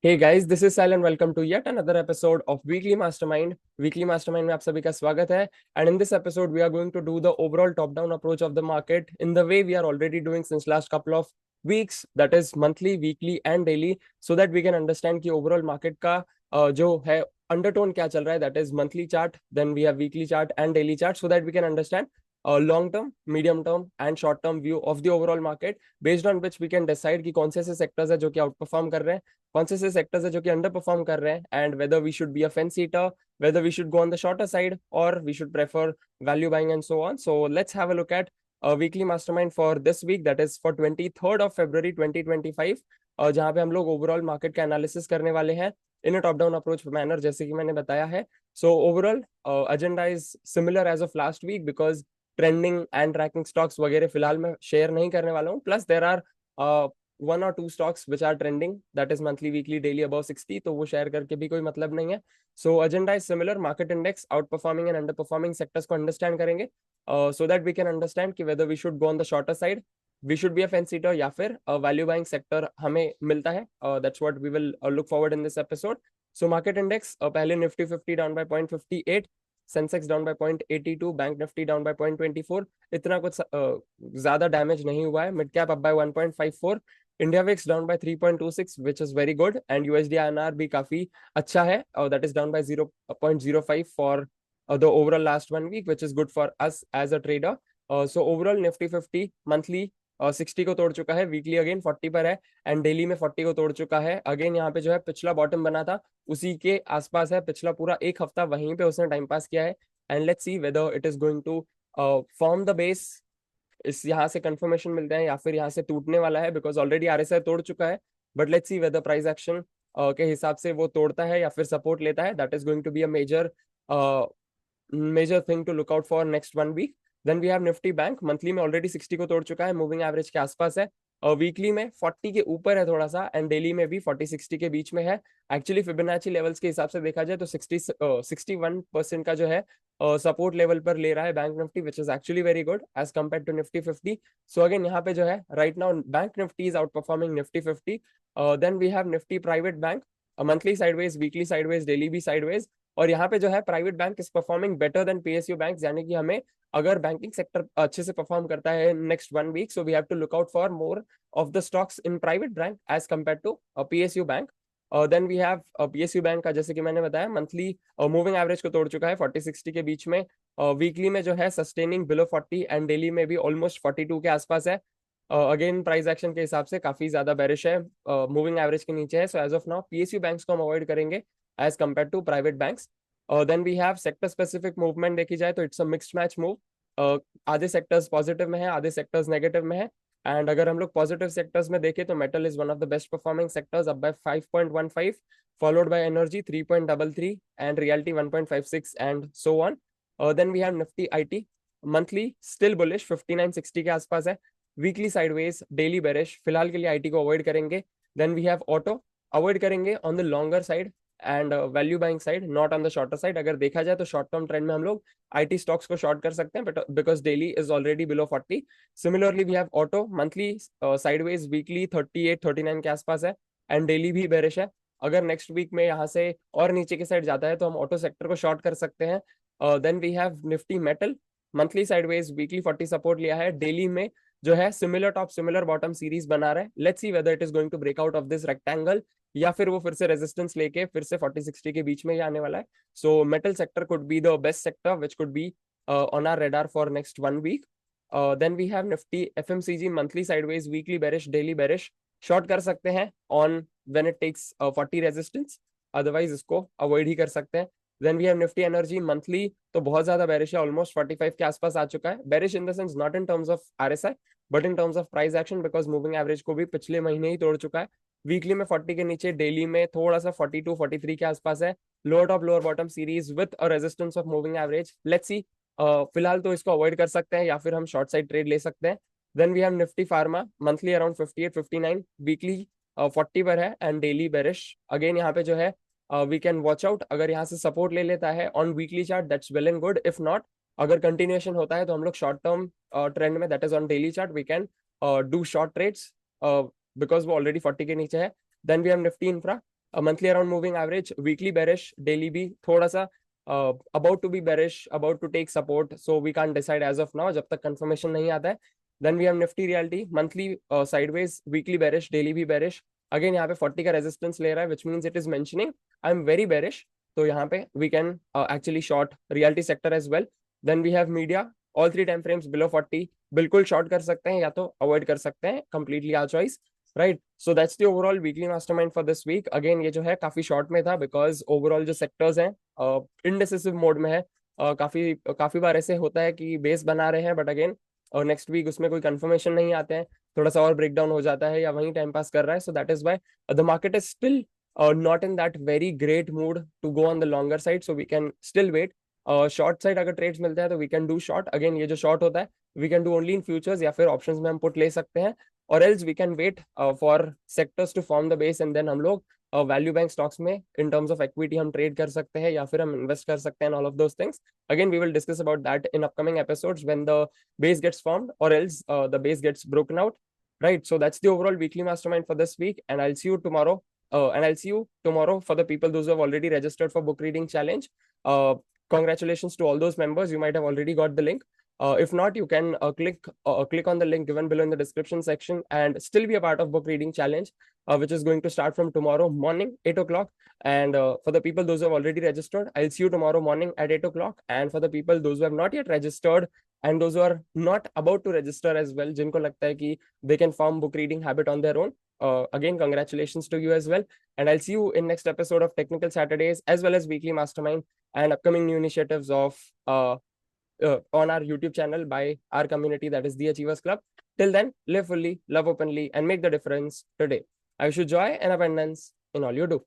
Hey guys, this is Sal and welcome to yet another episode of Weekly Mastermind. Weekly Mastermind में आप सभी का स्वागत है. And in this episode, we are going to do the overall top-down approach of the market in the way we are already doing since last couple of weeks. That is monthly, weekly and daily, so that we can understand कि overall market का जो है undertone क्या चल रहा है. That is monthly chart, then we have weekly chart and daily chart, so that we can understand long term, medium term and short term view of the overall market, based on which we can decide कि कौन से ऐसे sectors है जो कि out perform कर रहे हैं, कौन से ऐसे सेक्टर्स है जो कि अंडर परफॉर्म कर रहे हैं, and whether we should be a fence eater, whether we should go on the shorter side or we should prefer value buying and so on. So let's have a look at a weekly mastermind for this week, that is for 23rd of February 2025, जहाँ पे हम लोग overall market का analysis करने वाले हैं in a top down approach manner, जैसे कि मैंने बताया है. So overall agenda is similar as of last week, because trending and tracking stocks वगैरह फिलहाल मैं शेयर नहीं करने वाला हूँ. प्लस देर आर वन और two stocks which are trending, that is monthly weekly daily above 60, तो वो शेयर करके भी कोई मतलब नहीं है. So agenda is similar. Market index, out performing and under performing sectors को अंडरस्टैंड करेंगे, so that we can understand कि whether we should go on the shorter side, we should be a fence sitter, या फिर value buying sector हमें मिलता है. That's what we will look forward in this episode. So market index पहले Nifty 50 down by 0.58, Sensex down by 0.82, bank Nifty down by 0.24. इतना कुछ ज्यादा damage नहीं हुआ है. Mid cap up by 1.54, India VIX down by 3.26 which is very good, and USD INR भी काफी अच्छा है, that is down by 0.05 for the overall last 1 week, which is good for us as a trader. So overall Nifty 50 monthly 60 को तोड़ चुका है, weekly again 40 पर है, एंड डेली में 40 को तोड़ चुका है. अगेन यहाँ पे जो है पिछला बॉटम बना था उसी के आसपास है, पिछला पूरा एक हफ्ता वहीं पे उसने टाइम पास किया है. And let's see whether it is going to form the base. इस यहाँ से कंफर्मेशन मिलते हैं या फिर यहाँ से टूटने वाला है, बिकॉज ऑलरेडी आरएसआई तोड़ चुका है. But let's see weather price action के हिसाब से वो तोड़ता है या फिर सपोर्ट लेता है. That is going to be a major thing to look out for next 1 week. Then we have Nifty bank, monthly में ऑलरेडी 60 को तोड़ चुका है, मूविंग एवरेज के आसपास है, वीकली में 40 के ऊपर है थोड़ा सा, एंड डेली में भी 40-60 के बीच में है. एक्चुअली फिबोनाची लेवल्स के हिसाब से देखा जाए तो 61% का जो है सपोर्ट लेवल पर ले रहा है bank Nifty, which is actually very good as compare to Nifty 50. So again यहाँ पे जो है right now bank Nifty is outperforming Nifty 50. Then we have Nifty private bank, monthly sideways, weekly sideways, daily भी साइडवेज. और यहाँ पे जो है private bank is performing better than PSU bank, यानी कि हमें अगर बैंकिंग सेक्टर अच्छे से परफॉर्म करता है next 1 week, so we have to look out for more of the stocks in private bank as compare to PSU bank. Then we have PSU bank का, जैसे कि मैंने बताया, मंथली मूविंग एवरेज को तोड़ चुका है 40-60 के बीच में, वीकली में जो है सस्टेनिंग बिलो 40, एंड डेली में भी ऑलमोस्ट 42 के आसपास है. अगेन प्राइस एक्शन के हिसाब से काफी ज्यादा बेरिश है, मूविंग एवरेज के नीचे है. So as of now PSU banks को हम अवॉइड करेंगे as compare to private banks. Then we have sector specific movement देखी जाए तो it's a mixed match move. आधे सेक्टर्स पॉजिटिव में है, आधे सेक्टर्स नेगेटिव में है. एंड अगर हम लोग पॉजिटिव सेक्टर्स में देखें तो metal is one of the best performing sectors, up by 5.15, followed by energy 3.33 and reality 1.56 and so on. Then we have Nifty IT, monthly still bullish 59-60 के आसपास है, वीकली साइडवेज, डेली बेरिश. फिलहाल के लिए IT को avoid करेंगे. Then we have auto, avoid करेंगे on the longer side and value buying side, not on the shorter side. अगर देखा जाए तो शॉर्ट टर्म ट्रेंड में हम लोग आईटी स्टॉक्स को शॉर्ट कर सकते हैं, but because daily is already below 40. Similarly we have auto, monthly sideways, weekly 38-39 के आसपास है, एंड डेली भी बेरिश है. अगर नेक्स्ट वीक में यहाँ से और नीचे की साइड जाता है तो हम ऑटो सेक्टर को शॉर्ट कर सकते हैं. Then we have Nifty metal, monthly sideways, weekly 40 support लिया है, डेली में जो है similar top similar bottom series बना रहा है. Let's see whether it is going to break out of this rectangle, या फिर वो फिर से रेजिस्टेंस लेके फिर से 40-60 के बीच में ही आने वाला है. So metal sector could be the best sector which could be on our radar for next 1 week. Then we have Nifty FMCG, monthly sideways, weekly bearish, daily bearish. Short कर सकते हैं on when it takes 40 resistance, otherwise इसको avoid ही कर सकते हैं. Then we have Nifty energy, monthly तो बहुत ज्यादा बेरिश है, ऑलमोस्ट 45 के आसपास आ चुका है. Bearish in the sense not in terms of RSI but in terms of price action, because moving average को भी पिछले महीने ही तोड़ चुका है. वीकली में 40 के नीचे, डेली में थोड़ा सा 42-43 के आसपास है. Lower top lower bottom series with a resistance of moving average. Let's see, फिलहाल तो इसको अवॉइड कर सकते हैं या फिर हम शॉर्ट साइड ट्रेड ले सकते हैं. Then we have Nifty pharma, monthly around 58-59, weekly 40 पर है, एंड डेली बेरिश. अगेन यहाँ पे जो है वी कैन वॉच आउट, अगर यहाँ से सपोर्ट ले लेता है on weekly chart that's well and good. If not, अगर कंटिन्यूएशन होता है तो हम लोग शॉर्ट टर्म ट्रेंड में, that is on daily chart, we can do short trades because वो ऑलरेडी 40 के नीचे है. Then we have Nifty infra, monthly around moving average, weekly bearish, daily भी थोड़ा सा about to be bearish, about to take support, so we can't decide as of now जब तक confirmation नहीं आता है. Then we have Nifty Realty monthly sideways, weekly bearish, daily भी bearish. Again यहाँ पे 40 का resistance ले रहा है, which means it is mentioning I'm very bearish. तो यहाँ पे we can actually short realty sector as well. Then we have media, all three time frames below 40, बिल्कुल short कर सकते हैं या तो avoid कर सकते हैं, completely our choice. Right, so that's the overall weekly mastermind for this week. Again ये जो है काफी शॉर्ट में था बिकॉज ओवरऑल जो सेक्टर्स हैं इनडिसिसिव मोड में है. काफी काफी बार ऐसे होता है कि बेस बना रहे हैं बट अगेन नेक्स्ट वीक उसमें कोई कंफर्मेशन नहीं आते हैं, थोड़ा सा और ब्रेकडाउन हो जाता है या वहीं टाइम पास कर रहा है. So that is why the market is still not in that very great mood to go on the longer side, so we can still wait. Short side अगर ट्रेड्स मिलते हैं तो we can do short. Again ये जो शॉर्ट होता है we can do only in futures या फिर ऑप्शंस में हम पुट ले सकते हैं, or else we can wait for sectors to form the base and then हम लोग वैल्यू बैंक स्टॉक्स में in terms of equity हम ट्रेड कर सकते हैं या फिर हम इन्वेस्ट कर सकते हैं. all of those things again we will discuss about that in upcoming episodes when the base gets formed or else the base gets broken out. Right, so that's the overall weekly mastermind for this week and I'll see you tomorrow. And I'll see you tomorrow for the people those who have already registered for book reading challenge. Congratulations to all those members, you might have already got the link. If not, you can click on the link given below in the description section and still be a part of book reading challenge, which is going to start from tomorrow morning 8 o'clock. And for the people those who have already registered, I'll see you tomorrow morning at 8 o'clock. And for the people those who have not yet registered and those who are not about to register as well, जिनको लगता है कि they can form book reading habit on their own, again congratulations to you as well. And I'll see you in next episode of Technical Saturdays as well as weekly mastermind and upcoming new initiatives of on our YouTube channel by our community, that is the Achievers Club. Till then, live fully, love openly, and make the difference today. I wish you joy and abundance in all you do.